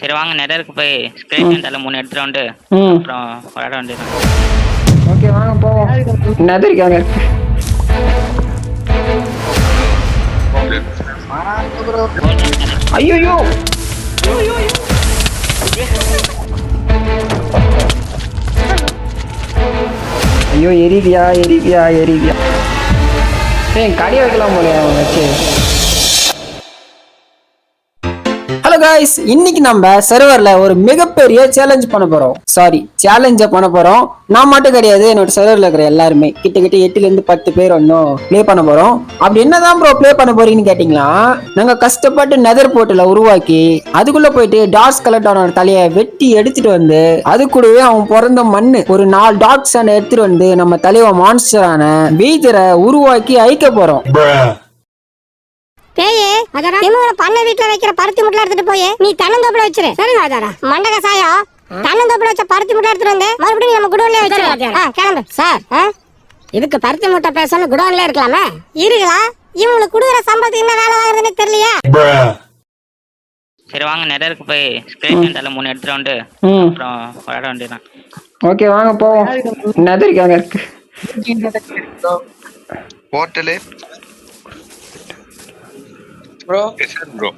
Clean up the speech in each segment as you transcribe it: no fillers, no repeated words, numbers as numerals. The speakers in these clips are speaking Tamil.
சரி வாங்க நெதருக்கு போய் ஸ்கிரேஷன் தலை 3 எடுத்துட்டு வந்து அப்புறம் விளையாட வேண்டியதான். ஓகே வாங்க போவோம். நெதருக்காங்க ஐயோ ஐயோ எரிவியா ஏய் கடையை வைக்கலாம் போல அவன் வச்சு. ஹலோ காய்ஸ், இன்னைக்கு நம்ம சர்வர்ல ஒரு மிகப்பெரிய சேலஞ்ச் பண்ண போறோம். நான் மட்டும் கிடையாது, என்னோட சர்வர்ல இருக்கிற எல்லாருமே கிட்ட 8 ல இருந்து 10 பேர் ஒன்னும் ப்ளே பண்ண போறோம். அப்படி என்னதான் ப்ரோ ப்ளே பண்ண போறீங்கன்னு கேட்டீங்களா, நாங்க கஷ்டப்பட்டு நெதர் போர்ட்டல உருவாக்கி அதுக்குள்ள போயிட்டு டாட்ஸ் கலெக்டரோட தலையை வெட்டி எடுத்துட்டு வந்து அது கூடவே அவன் பிறந்த மண்ணு ஒரு 4 டாட்ஸ் எடுத்துட்டு வந்து நம்ம தலைவ மான்ஸ்டரான வீதரை உருவாக்கி அழிக்க போறோம். பேயே அதரா இவங்கள பண்ண வீட்ல வைக்கிற பருத்தி முட்டை எடுத்துட்டு போய் நீ தென்னந்தோப்புல வச்சிரு. சரிங்க அதரா. மண்டக சாயா தென்னந்தோப்புல வச்ச பருத்தி முட்டை எடுத்துட்டு வந்து மறுபடியும் நம்ம குடோன்ல வச்சிரு. கிளம்பு சார். இதுக்கு பருத்தி முட்டை பேசணும் குடோன்ல இருக்கலாமே. இருக்கலாம். இவங்களுக்கு குடுக்குற சம்பளத்துக்கு என்ன வேலை வாங்குறதுன்னு தெரியலையா? சரி வாங்க நெதருக்கு போய் ஸ்கிரேஷன் தலை 3 எடுத்துட்டு வந்து அப்புறம் விளையாட வேண்டியதான். ஓகே வாங்க போவோம். நெதருக்காங்க இருக்கு ஹோட்டலு ப்ரோ. ப்ரோ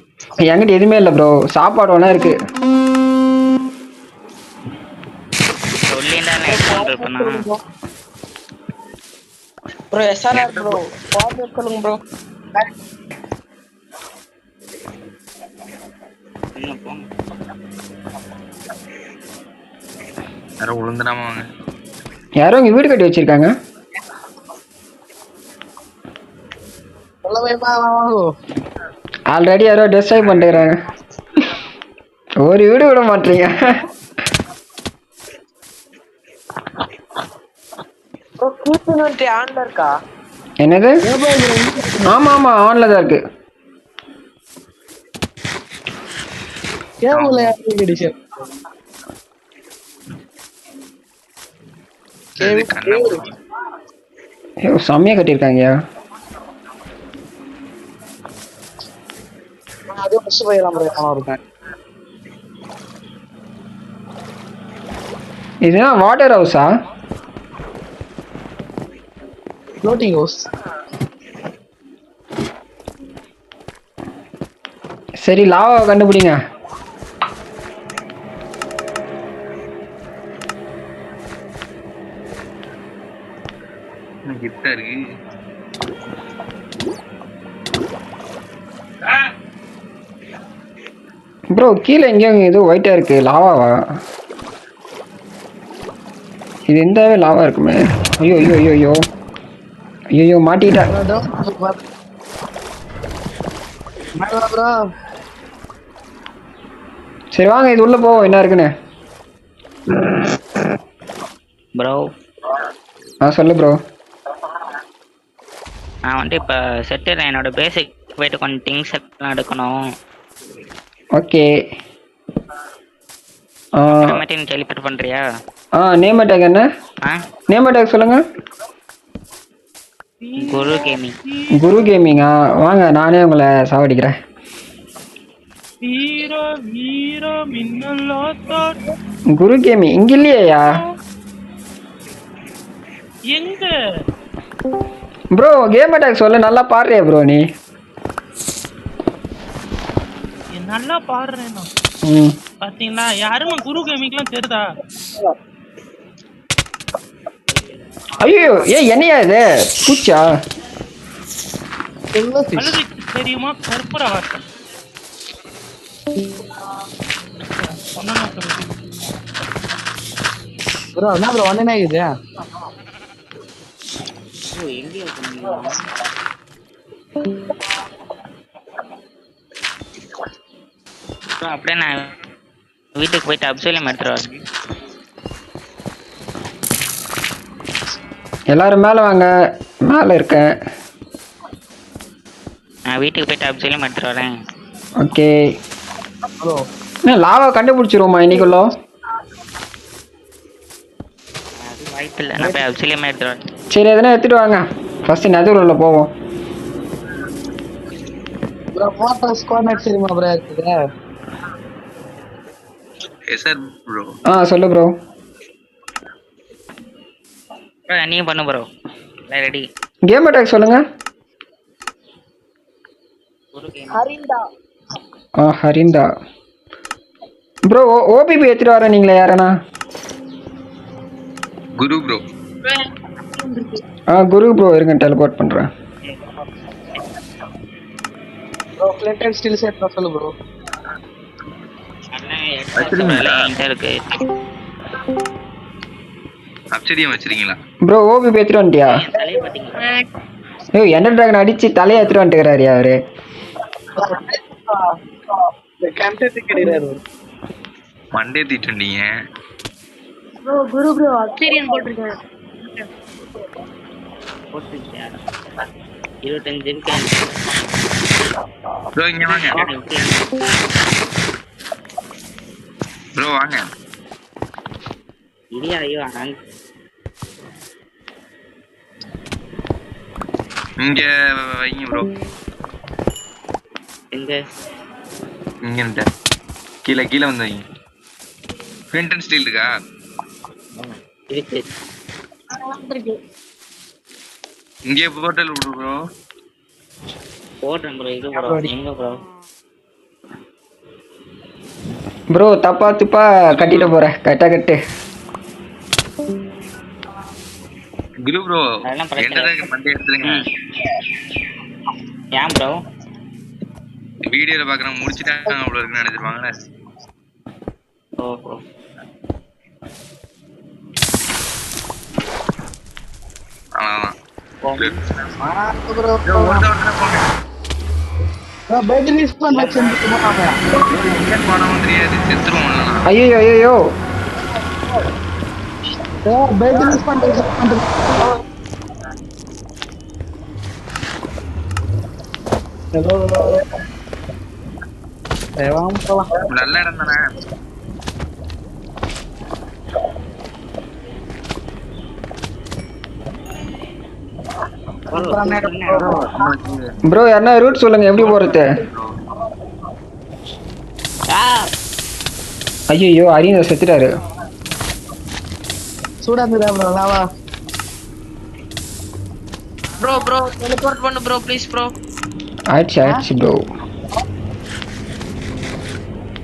என்கிட்ட எதுவுமே இல்லை ப்ரோ, சாப்பாடு ஒன்றா இருக்கு. சொல்லியிருந்தா நான் எக்ஸாம்பிள் பண்ணா ப்ரோ எஸ்ஆர்ஆர் ப்ரோ வாங்க சொல்லுங்க ப்ரோ. இன்னும் போங்க. யாரோ உளுந்துடாம வாங்க. யாரோ இங்க வீடு கட்டி வச்சிருக்காங்க. ஆல்ரெடி யாரோ டிஸ்ட்ராய் பண்ணிக்கிறாங்க. ஒரு வீடு விட மாட்டீங்க. என்னது? ஆமா ஆன்ல தான் இருக்கு. செம்மையா கட்டியிருக்காங்க. இதுதான் வாட்டர் ஹவுஸா? Floating house. சரி லாவா கண்டுபிடிங்க. கிட்ட இருக்கு. ப்ரோ கீழே எங்கேயும் இது ஒயிட்டா இருக்கு, லாவாவா? இது எந்தாவே லாவா இருக்குமே. ஐயோ ஐயோ ஐயோ ஐயோ ஐயோ மாட்டிட்டா. சரி வாங்க இது உள்ள போவோம், என்ன இருக்குன்னு. ப்ரோ சொல்லு ப்ரோ. நான் வந்துட்டு இப்போ செட்டுறேன். என்னோட பேசிக் போயிட்டு கொஞ்சம் திங்ஸ் எல்லாம் எடுக்கணும். ஓகே. கேள்விப்பட்டு பண்றியா? நேம் அட்டாக் என்ன? நேம் அட்டாக் சொல்லுங்க. குரு கேமிங்கா? வாங்க நானே உங்களை சாவடிக்கிறேன். குரு கேமிங் இங்க இல்லையா? எங்க ப்ரோ கேம் அட்டாக் சொல்ல நல்லா பாடுறியா ப்ரோ? நீ நல்லா பாடுறேன். பாத்தீங்களா யாருமா குரு கேமிங்லாம் தெரியுதா? ஐயோ என்னையா இது பூச்சா? தெரியுமா கற்பூர வாட்டம். ப்ரோ என்ன ப்ரோ வந்தனே இது? அப்படியே நான் வீட்டுக்கு போயிட்டு அப்சல்யூம் எடுத்துருவாங்க. எல்லாரும் மேல வாங்க, மேல இருக்கேன். நான் வீட்டுக்கு போயிட்டு அப்சல்யூம் எடுத்துட்டு வரேன். ஓகே. என்ன லாவா கண்டுபிடிச்சிருவோமா இன்னைக்குள்ள? அது வாய்ப்பு இல்லை. நான் போய் அப்சல்யூம் எடுத்துட்டு வரேன். சரி எதனா எடுத்துட்டு வாங்க. ஃபர்ஸ்ட் நெதர் உள்ள போவோம். ப்ரோ வாட்டர் ஸ்குவாட் தெரியுமா ப்ரோ? இருக்குது சார் ப்ரோ. சொல்லு ப்ரோ. நீங்க பண்ணு ப்ரோ. ரெடி. கேம் அட்டாக் சொல்லுங்க. ஹரிந்தா ப்ரோ. ஓபிபி எடுத்துட்டு வரேன். நீங்களே யாரண்ணா? குரு ப்ரோ. குரு ப்ரோ இருங்க, டெலிபோர்ட் பண்றேன். Bro flood and still set சொல்லு ப்ரோ. இருக்கு. அப்சரியம் வச்சிருக்கீங்களா ப்ரோ? ஓபிபி எடுத்துட்டு வந்துட்டியா? தலைய பாத்தீங்களா? ஏய் எண்டர் டிராகன் அடிச்சு தலையை எடுத்துட்டு வந்துட்டுறாரு அவரு. மண்டே தீட்டுண்டீங்க ப்ரோ. குரு ப்ரோ அப்சீரியன் போட்டிருக்கேன். போட்டுருக்கியா? 25 இருக்கு. ப்ரோ இங்க வாங்க ப்ரோ, வாங்க. இல்லையா? ஐயோ இங்க வைங்க ப்ரோ. எங்க? இங்க கீழே கீழே வந்து வைங்க. ஃபிளின்ட் அண்ட் ஸ்டீல் இருக்கா? இருக்கு. இங்கே போர்ட்டல் விடு ப்ரோ. போடுறேன் ப்ரோ. இது ப்ரோ எங்க ப்ரோ? ப்ரோ தப்பா துப்பா கட்டிட்டு போறேன். கட்டு. குரு ப்ரோ அதெல்லாம் பிரச்சனை என்னதான் மண்டே எடுத்துருங்க. ஏன் ப்ரோ? வீடியோல பாக்குறேன் முடிச்சிட்டாங்க அவ்வளவு இருக்குன்னு நினைச்சிருவாங்களே. ஓஹோ. அதான் ஐயோ நல்ல இடம் தானே. ப்ரோ என்ன ரூட் சொல்லுங்க, எப்படி போறது? ஐயோ அரியன் செத்துட்டாரு. சூடாந்துடா ப்ரோ. லாவா ப்ரோ டெலிபோர்ட் பண்ணு ப்ரோ ப்ளீஸ் ப்ரோ. ஆயிடுச்சு ப்ரோ.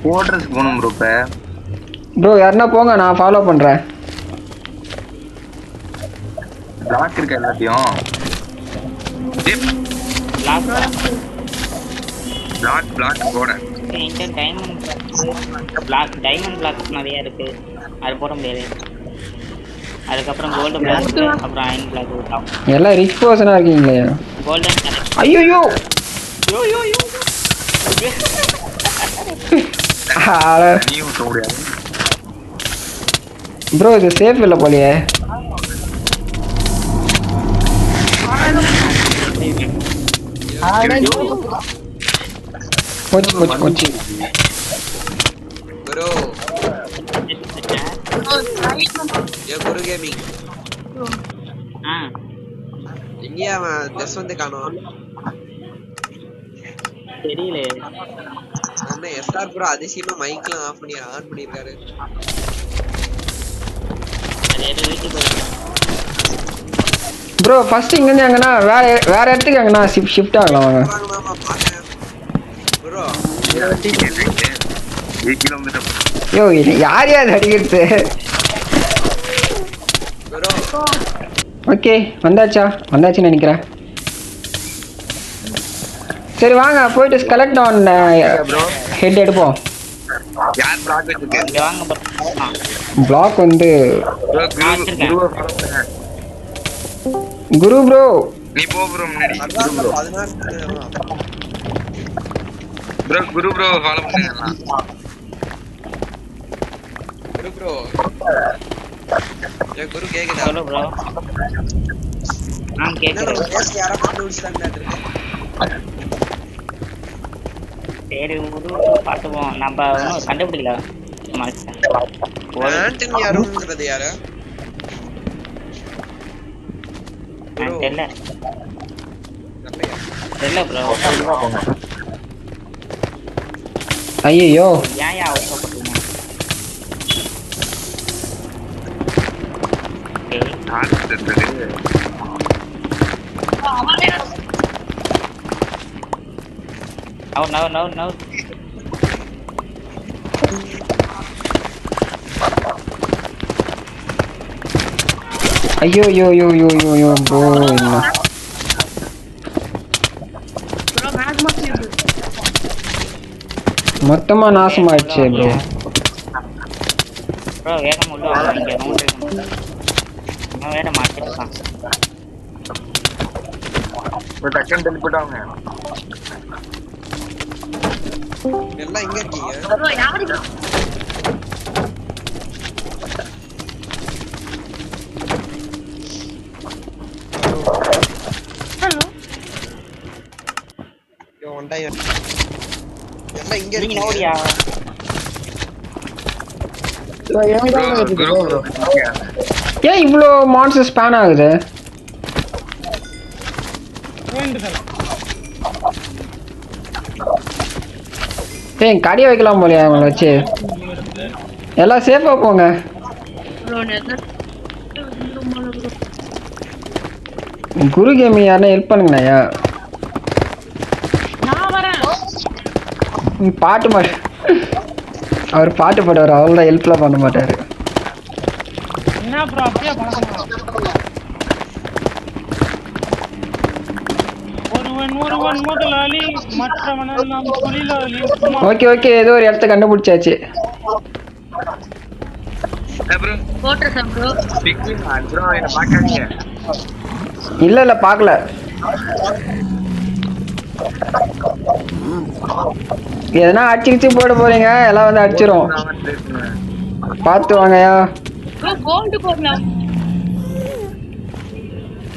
போட்ரஸ் போணும் ப்ரோ. இப்ப ப்ரோ யாருன்னா போங்க, நான் ஃபாலோ பண்றேன். பிளாக் இருக்க எல்லாத்தையும் பிளாக் போட. டைமண்ட் பிளாக் நிறைய இருக்கு, அது போட முடியாது. அதுக்கப்புறம் கோல்டன் பிளாக், அப்புறம் அயன் பிளாக். எல்லாம் ரிச் பர்சனா இருக்கீங்களே. கோல்டன் ஐயோ ப்ரோ இது சேஃப் இல்லை போலியே. போச்சு. ப்ரோ ஏ குரு கேமிங் எங்கயா ஜஸ் வந்து காணோம். தெரியல என்ன எஸ்ஆர் ப்ரோ அதிசயமா மைக்லாம் ஆஃப் பண்ணி ஆன் பண்ணிருக்காரு. ப்ரோ ஃபர்ஸ்ட் இங்க இருந்து எங்கனா வேற இடத்துக்கு எங்கனா ஷிஃப்ட் ஆகலாம் வாங்க. ப்ரோ யோ யார் அடிக்கிறது? ஓகே வந்தாச்சுன்னு நினைக்கிறேன். சரி வாங்க போயிட்டு ஸ்கெலெக்ட் ஆன் ஹெட் எடுப்போம். யார் பிளாக் வச்சிருக்க? பிளாக் வந்து குரு ப்ரோ. நீ போ ப்ரோ முன்னாடி. ப்ரோ குரு ப்ரோ ஃபாலோ பண்ணுங்க. குரு ப்ரோ ஏ குரு கேக்குதா? Hello bro. நான் கேக்குறேன். கேஸ் யாரா கண்டுபிடிச்சாங்கன்னு இருக்கேன். சரி குரு பாத்துவோம். நம்ம இன்னும் கண்டுபிடிக்கல. ஆண்டனி யாருங்கிறது யாரு? தெரியல ப்ரோ. ஐயோ ஏன் அவசரப்படுறீங்க? ஓகே நவர் ஐயோ ஐயோ ஐயோ ஐயோ ஐயோ ஐயோ ப்ரோ என்ன ப்ரோ மேக்மா கியூப் மொத்தமா நாசமாயிடுச்சு ப்ரோ. ப்ரோ வேகம் உள்ள வாங்க இங்க ரவுண்ட் இருக்கு. நான் வேற மாத்திட்டு இருக்கான். ஒரு டக்கன் தள்ளி போட்டாங்க. எல்லாம் இங்க இருக்கீங்க. ப்ரோ யாரு ஹலோ யோ ஒண்டாய் எல்லாம் இங்க நீ இருக்கீங்க. நோடியா ஏன் இவ்வளோ மான்ஸ்டர் ஸ்பேன் ஆகுது? ஏய் கடையை வைக்கலாம் போலையா அவங்கள வச்சு? எல்லாம் சேஃபா போங்க. ப்ரோ நெதர் குரு கேமிங் யாருன்னா ஹெல்ப் பண்ணுங்கண்ணா. நான் வரேன். பாட்டு மாட்டு அவர் பாட்டு பாடுவார், அவ்வளோதான் ஹெல்ப்லாம் பண்ண மாட்டார். என்ன ப்ரோ அப்படியே பழக்கமா? ஒருவன் முதலாளி மற்றவனெல்லாம் தொழிலாளி. ஓகே ஓகே ஏதோ ஒரு இடத்த கண்டுபிடிச்சாச்சு. ப்ரோ போட்றேன் ப்ரோ. பிக்னிக் ப்ரோ என்ன பார்க்காதீங்க. இல்லை இல்லை பார்க்கல. எதனா அடிச்சு போட போறீங்க, எல்லாம் வந்து அடிச்சிரும். பார்த்து வாங்கயா. ப்ரோ கோல்ட் போடலாம்.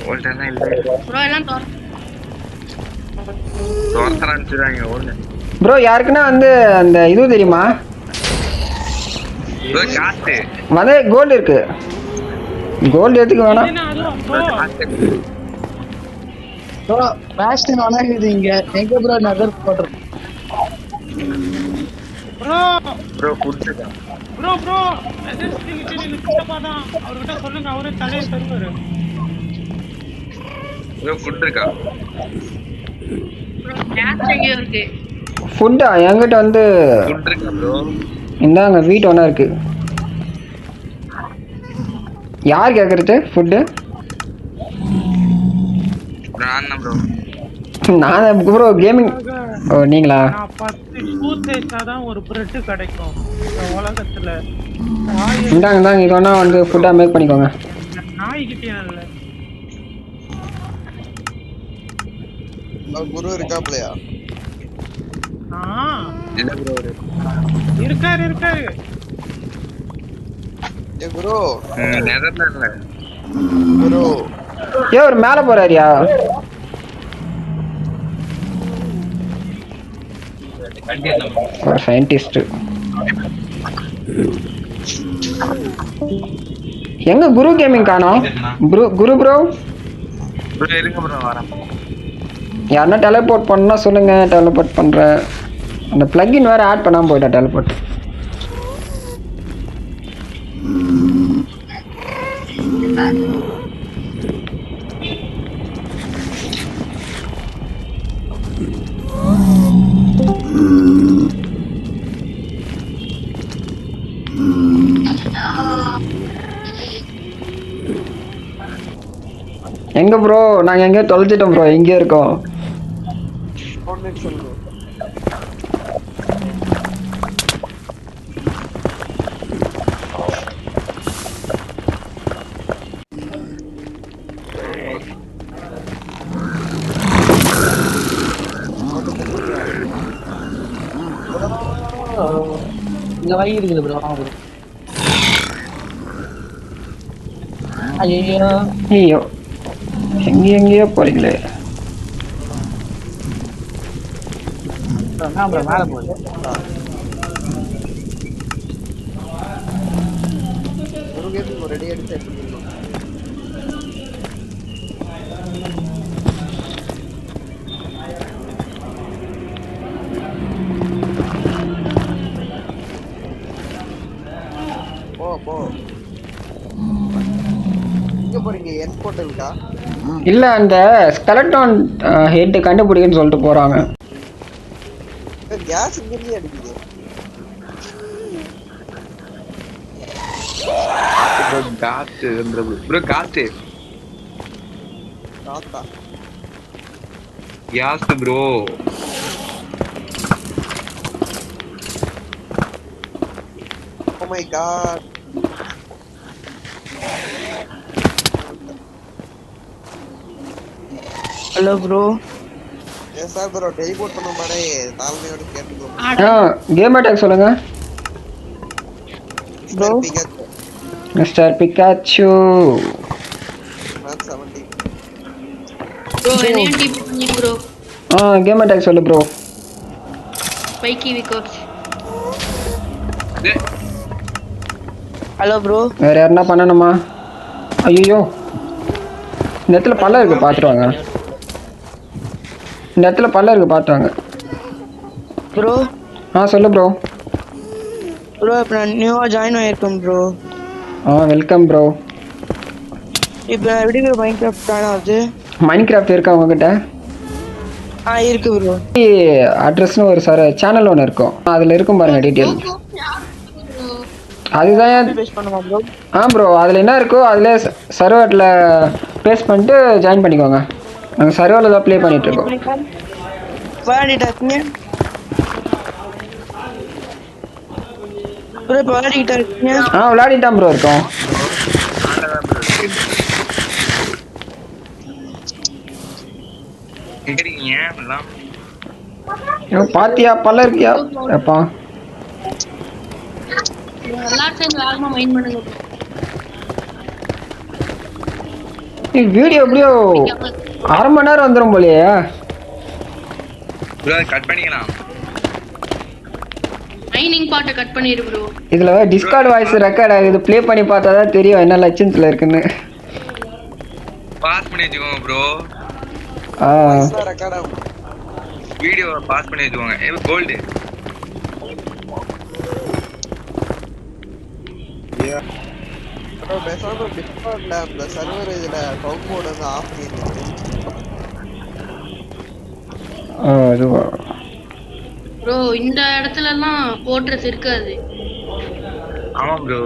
ஓல்டனா இல்ல ப்ரோ எல்லாம் தோர்த்தறாங்க ஓடுங்க. ப்ரோ யாருக்குன்னா வந்து அந்த இது தெரியுமா? ப்ரோ காஸ்ட் வந்து கோல்டு இருக்கு. கோல்டு எதுக்கு வேணாம்? ப்ரோ பேஸ்டின் வளருது இங்க. எங்க ப்ரோ நகர் போடுறோம். ப்ரோ ப்ரோ குடுங்க. ப்ரோ ப்ரோ எதிர்த்து கிட்டப்பாதான் அவர்கிட்ட சொல்லுங்க, அவரே தலையை தருவாரு. ப்ரோ ஃபுட் இருக்கா? ப்ரோ கேஸ் எங்க இருக்கு? ஃபுட்டா என்கிட்ட வந்து ஃபுட் இருக்கா ப்ரோ? இந்தாங்க வீட்டு ஒன்றா இருக்கு. யார் கேட்குறது ஃபுட்டு? நான் தான் ப்ரோ. நான் ப்ரோ கேமிங். ஓ நீங்களா? நான் 10 ஷூ தேய்ச்சாதான் ஒரு பிரெட் கிடைக்கும் இந்த உலகத்துல. இந்தாங்க இந்தாங்க இது ஒன்றா வந்து ஃபுட்டாக மேக் பண்ணிக்கோங்க. நாய்கிட்டே இல்ல. குரு இருக்காப்லையா? இல்ல ப்ரோ இருக்காரு. ஏ குரு நெதர்லாண்ட்ல குரு ஏ ஒரு மேலே போறாரியா? ஒரு சயின்டிஸ்ட். எங்க குரு கேமிங் காணோம்? குரு ப்ரோ ப்ரோ இருங்க ப்ரோ வரேன். யாருன்னா டெலிபோர்ட் பண்ணா சொல்லுங்க, டெலிபோர்ட் பண்றேன். அந்த பிளக்இன் வேற ஆட் பண்ணாம போயிட்டா டெலிபோர்ட். எங்க ப்ரோ? நாங்க எங்கேயோ தொலைச்சிட்டோம் ப்ரோ. எங்கே இருக்கோம்? சொல்லுங்க. இங்க வழி இருக்குது ப்ரோ. வாங்க ப்ரோ. ஐயோ ஐயோ எங்கேயோ போறீங்களே. நான் ப்ரோ மேலே போகுது. குரு கேமிங் ரெடி அடிச்சு எடுத்துக்கணும். போ எங்க போறீங்க என் போட்டலுக்கா இல்ல அந்த ஸ்கெலட்டான் ஹெட் கண்டுபிடிக்கன்னு சொல்லிட்டு போறாங்க. கேஸ் இங்கே அடிக்குது ப்ரோ காத்து தாத்தா யாஸ் bro oh my god hello bro. Yes sir bro teleport பண்ண மாட்டே தாழ்மையோட கேட்டுக்கோ கேம் அட்டாக் சொல்லுங்க. Bro mister Pikachu. Match 70 bro என்னையும் டிபி பண்ணி ப்ரோ. கேம் அட்டாக் சொல்லு ப்ரோ. பைக்கி விக்கோஸ். Hello bro. வேற யாருன்னா பண்ணணுமா? ஐயோ இந்த இடத்துல பல்ல இருக்கு பாத்துருவாங்க. இந்த இடத்துல பல்ல இருக்கு பாத்துவாங்க. ப்ரோ சொல்லு ப்ரோ. ப்ரோ இப்போ நான் நியூவா ஜாயின் ஆயிருக்கேன் ப்ரோ. Welcome bro. இப்போ எப்படி ப்ரோ மைன்கிராஃப்ட் ஜாயின் ஆகுது? மைன்கிராஃப்ட் இருக்கா உங்ககிட்ட? இருக்கு ப்ரோ. அட்ரஸ்னு ஒரு சேனல் ஒன்று இருக்கும், அதில் இருக்கும் பாருங்க டீட்டெயில். அதுதான் பேஸ் பண்ணுமா ப்ரோ? ப்ரோ அதில் என்ன இருக்கோ அதில் சர்வரில் பேஸ்ட் பண்ணிட்டு ஜாயின் பண்ணிக்கோங்க. நாங்கள் சர்வரில் தான் ப்ளே பண்ணிகிட்ருக்கோம். விளையாடிட்டாங்க ப்ரோ. இப்போ விளையாடிக்கிட்டாங்க. விளையாடிட்டான் ப்ரோ இருக்கோம். பாத்தியா பல்ல இருக்கியா எப்பா? எல்லாரும் சேர்ந்து வேகமா மைண்ட் பண்ணுங்க வீடியோ எப்படியோ அரை மணி நேரம் வந்துடும் போலயே. கட் பண்ணிக்கலாம். மைனிங் பார்ட்ட கட் பண்ணிடு ப்ரோ. இதுல டிஸ்கார்ட் வாய்ஸ் ரெக்கார்ட் ஆகுது, ப்ளே பண்ணி பார்த்தா தான் தெரியும் என்ன லட்சன்ஸ்ல இருக்குன்னு. பாஸ் பண்ணி வச்சுக்கோங்க ப்ரோ. ரெக்கார்ட் ஆகும். வீடியோ பாஸ் பண்ணி வச்சுக்கோங்க. கோல்டு ப்ரோ பேசாம டிஸ்கார்ட்ல அந்த சர்வர் இதுல டவுன் மோட் வந்து ஆஃப் பண்ணிருக்கேன். அதுவா ப்ரோ இந்த இடத்துல எல்லாம் போட்ரஸ் இருக்காது. ஆமா ப்ரோ.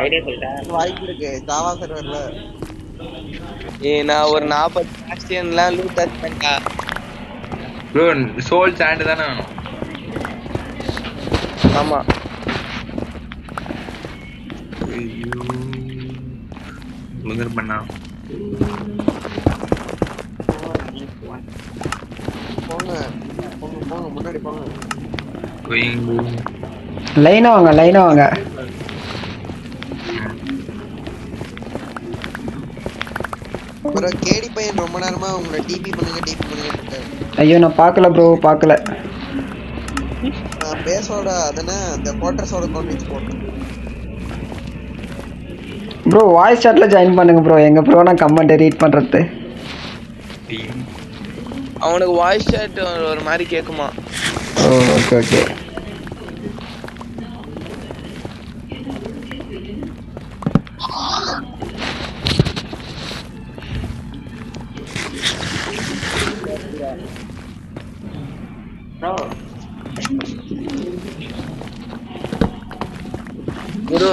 ஐடியா சொல்லிட்டேன். வாய்ப்பு இருக்கு ஜாவா சர்வர்ல. நான் ஒரு 40 பாஸ்டியன்லாம் லூட் டச் பண்ணிட்டேன் ப்ரோ. சோல் சாண்ட் தானே வேணும்? ஆமா. ஐயோ முதல் பண்ணா போங்க போங்க போங்க முன்னாடி போங்க. லைனா வாங்க லைனா வாங்க. ப்ரோ கேடி பையன் ரொம்ப நேரமா உங்களை டிபி பண்ணுங்க. ஐயோ நான் பார்க்கல ப்ரோ, பார்க்கல. நான் பேஸோட அதனா அந்த போட்டர்ஸோட கான்டெக்ட் போட்டேன் ப்ரோ. வாய்ஸ் சாட்ல ஜாயின் பண்ணுங்க ப்ரோ. எங்க ப்ரோ நான் கமெண்ட் ரீட் பண்றது. அவனுக்கு வாய்ஸ் சாட் ஒரு மாதிரி கேக்குமா? Okay okay. ப்ரோ குரு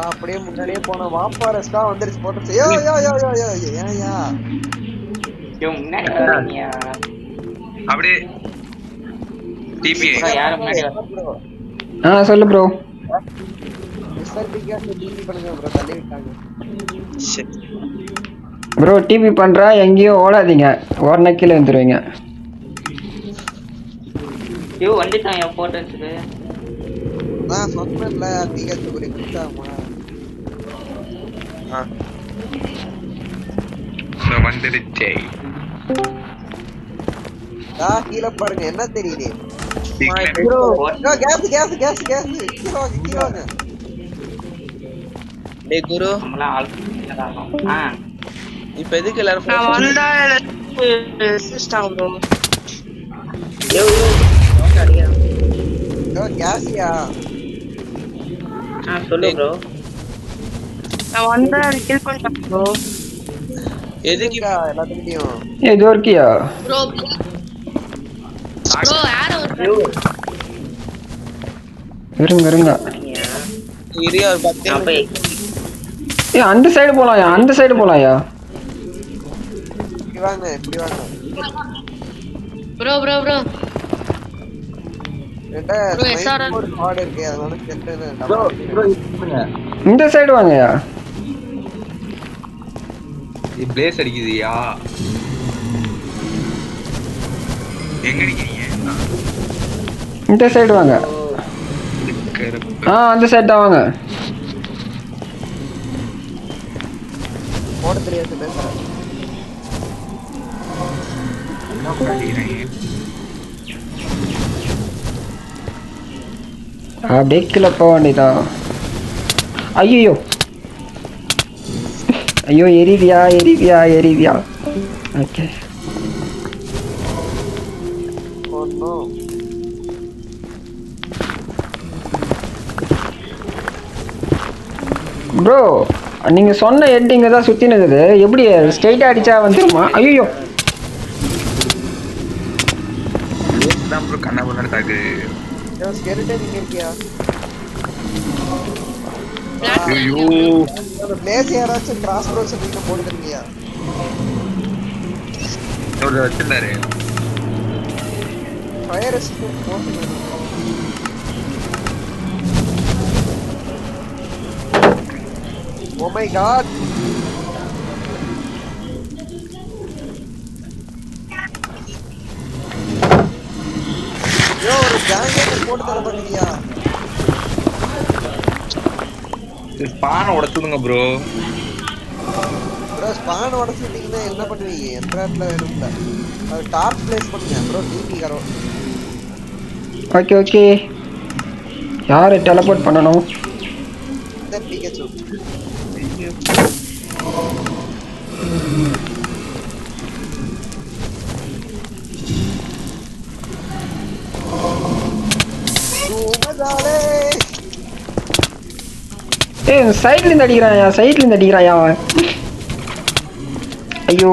அப்படியே முன்னாடியே போன வாப்பாரஸ்டா வந்துருச்சு போட்டர்ஸ். யோ யோ யோ யோ யோ ஏயா முன்னாடி வரீங்க. அப்படியே டிபி யாரும் முன்னாடி சொல்லு ப்ரோ. மிஸ்டர் பிகாஸ் டிபி பண்ணுங்க ப்ரோ. தள்ளி விட்டாங்க ப்ரோ. டிபி பண்றா எங்கேயும் ஓடாதீங்க, ஓடனா கீழே வந்துருவீங்க. வந்துட்டான் என் போட்டோஸ்க்கு. நான் சொன்னேன்ல பிகாஸ் ஒரு குட்டாமா வந்துடுச்சே. கீழே பாருங்க என்ன தெரியுது. ப்ரோ கேஸ் கேஸ் கேஸ் கேஸ் கீழே வாங்க. டேய் குரு நம்மலாம் ஆல் இப்போ எதுக்கு எல்லாரும் நான் வந்தா சிஸ்டம் ப்ரோ. யோ கேசியா சொல்லு ப்ரோ. நான் வந்தா கில் பண்ணிட்டேன் ப்ரோ. எதுக்குக்கா எல்லாத்துக்கிட்டையும் ஏதோ இருக்கியா? ப்ரோ ப்ரோ யார ஒரு இருங்க. இரியா ஒரு 10 அப்ப அந்த சைடு போலாம்யா, அந்த சைடு போலாம்யா. இப்படி வாங்க ப்ரோ ப்ரோ ப்ரோ என்கிட்ட Bro, SRR. ஒரு கார்டு இருக்கு அதனால கேட்டேன். இந்த சைடு வாங்கயா. பிளேஸ் அடிக்குதுயா. எங்க அடிக்கிறீங்க? இந்த சைடு வாங்க. அந்த சைடு தான் வாங்க. போட தெரியாது பேசுறேன். அப்படியே கீழே போக வேண்டியதான். ஐயோ எரிவியா. ஓகே போடணும். ப்ரோ நீங்க சொன்ன ஹெட்டிங்க தான் சுத்தி நிக்குது. எப்படி ஸ்ட்ரைட்டா அடிச்சா வந்துருமா? ஐயோ தான் ப்ரோ கண்ணா பண்ண தாக்கு. ஸ்கெலிட்டன் இங்க இருக்கியா? ஐயோ அந்த பிளேஸ் யாராச்சும் கிராஸ் ப்ரோஸ் நீங்க போடுறீங்கயா? ஒரு வச்சிருந்தாரு. ஃபயர் ரெசிஸ்டன்ட் போடுங்க. Oh my god. யோ ஒரு ஜாங்கேட் போட்டு தர மாட்டீங்க. ஸ்பான் உடைச்சுடுங்க ப்ரோ. ப்ரோ ஸ்பான் உடைச்சிட்டீங்கன்னா என்ன பண்ணுவீங்க? எந்த இடத்துல வேணும்ல அது டார்ச் பிளேஸ் பண்ணுங்க ப்ரோ. டிபி கரோ. ஓகே யாரை டெலபோர்ட் பண்ணணும்? தென் பிகேச்சு. சைட்ல இருந்து அடிக்கிறாயா அவன். ஐயோ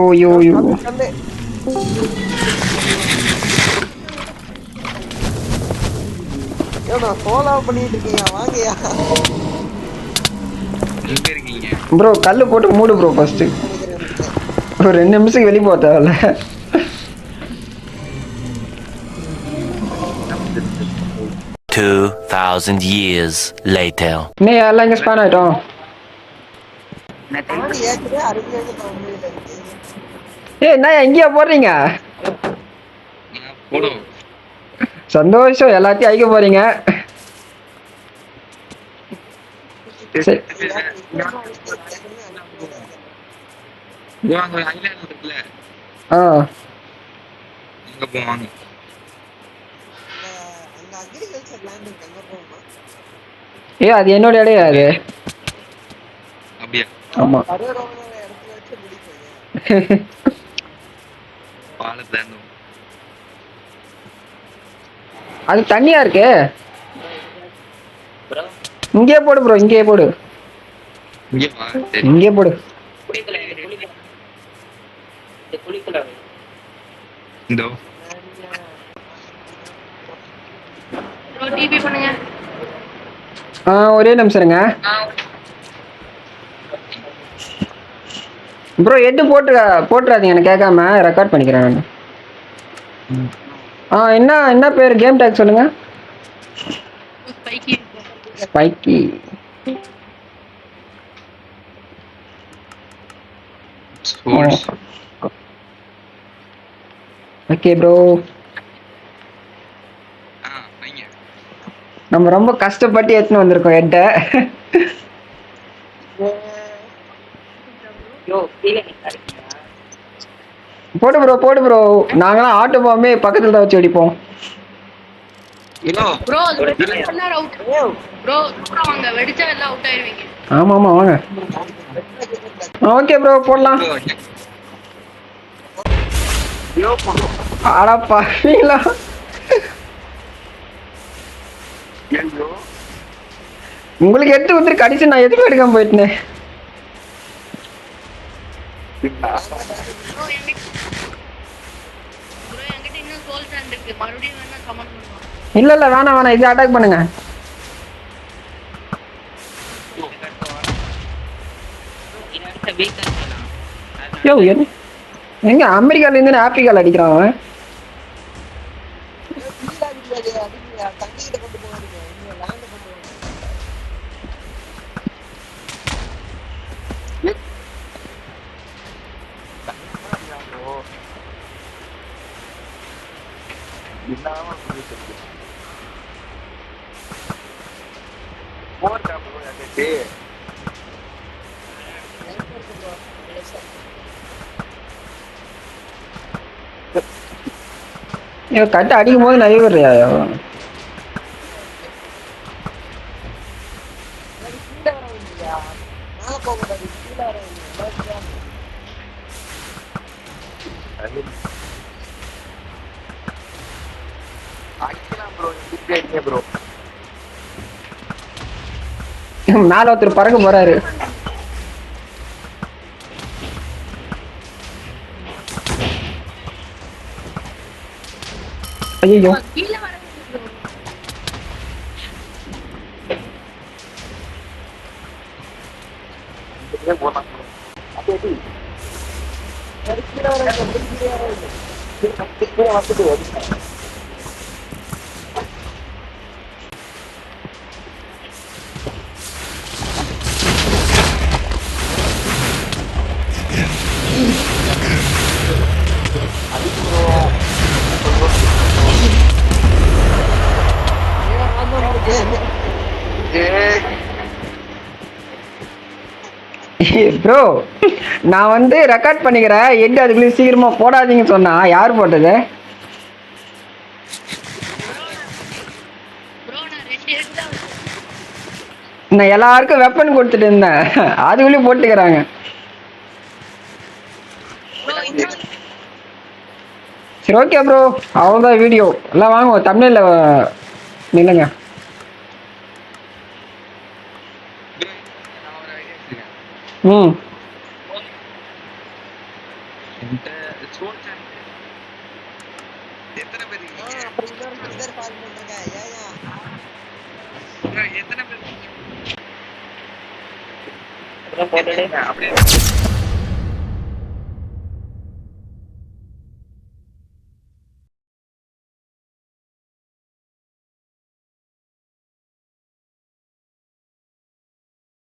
நான் சோலா பண்ணிட்டு இருக்கீங்க வாங்கயா. எங்க இருக்கீங்க ப்ரோ? கல்லு போட்டு மூடு ப்ரோ ஃபர்ஸ்ட். ஒரு 2 நிமிஷத்துக்கு வெளியே போக தேவையில்ல. 2000 years later. இன்னும் எல்லாம் இங்கே ஸ்பான் ஆகிட்டோம். ஏற்கனவே அருமையாக தமிழில் இருக்கு. என்ன எங்கேயா போடுறீங்க? போடும். சந்தோஷம், எல்லாத்தையும் அழிக்க போறீங்க. சரி. அங்க ஐலாண்ட் இருக்குல்ல, ஆ அங்க போவாங்க. அங்க அக்ரிகல்ச்சர் லேண்ட் இருக்கு அங்க போகுமா? அது என்னோட இடையா அது. அப்படியா? ஆமா. கரையோரமான இடத்துல வச்சு முடிப்பீங்க. பாலத்தாண்டும். அது தண்ணியா இருக்கு. ப்ரோ இங்கே போடு ப்ரோ, இங்கே போடு. இங்கே வா. சரி. இங்கே போடு. குளிக்கல இந்தோ ப்ரோ டிபி பண்ணுங்க. ஒரே நிமிஷம் இருங்க ப்ரோ. எட்டு போட்டுறாதீங்க, எனக்கு கேட்காம ரெக்கார்ட் பண்ணிக்கிறேன் நான். என்ன பேர்? கேம் டேக் சொல்லுங்க. ஸ்பைக்கி. Okay bro. நம்ம ரொம்ப கஷ்டப்பட்டு எடுத்துன்னு வந்திருக்கோம் ஹெட்டை. போடு ப்ரோ. நாங்களாம் ஆட்டோ போகாமே பக்கத்துல தான் வச்சு வெடிப்போம். ப்ரோ பண்ணார் அவுட். ப்ரோ தூரம் வாங்க, வெடிச்சா எல்லாம் அவுட் ஆயிருவீங்க. ஆமா வாங்க. ஓகே ப்ரோ போடலாம். அடப்பா நீங்களா உங்களுக்கு எடுத்து கொடுத்துட்டு கடிச்சு நான் எதுவும் எடுக்காம போயிட்டேன். ப்ரோ என்கிட்ட இன்னும் சோல் சாண்ட் இருக்கு, மறுபடியும் வேணா கமெண்ட் பண்ணுவோம். இல்ல இல்ல வேணாம் வேணாம், இது அட்டாக் பண்ணுங்க. யோ எங்க அமெரிக்கால இருந்து ஆப்பிரிக்கால அடிக்கிறான் அவன். தங்கிட்ட கொண்டு போவாருங்க, இங்க லேண்ட் கொண்டு கட்ட அடிக்கும் போது நிறைய பேர் மேல போக கூடாது, கீழே மேல ஒருத்தர் பறக்க போறாரு. ஐயோ கீழே வர ப்ரோ நான் வந்து ரெக்கார்ட் பண்ணிக்கிறேன், எட்டு அதுக்குள்ளே சீக்கிரமா போடாதீங்கன்னு சொன்னா யார் போட்டது? ப்ரோ நான் 2 எடுத்தா நான் எல்லாருக்கும் வெப்பன் கொடுத்துட்டு இருந்தேன், அதுக்குள்ளேயும் போட்டுக்கிறாங்க. ப்ரோ இன்னும் சரி ஓகே ப்ரோ, அவ்வளோதான் வீடியோ. எல்லாம் வாங்க தமிழ்ல நில்லுங்க. ம் எத்தனை பேர் இருக்கீங்க? அப்புறம் இன்னொரு மனிதர் பால் பண்றேங்க. ஏன் எத்தனை பேர் இருக்கீங்க? போட்டுட்டு அப்படியே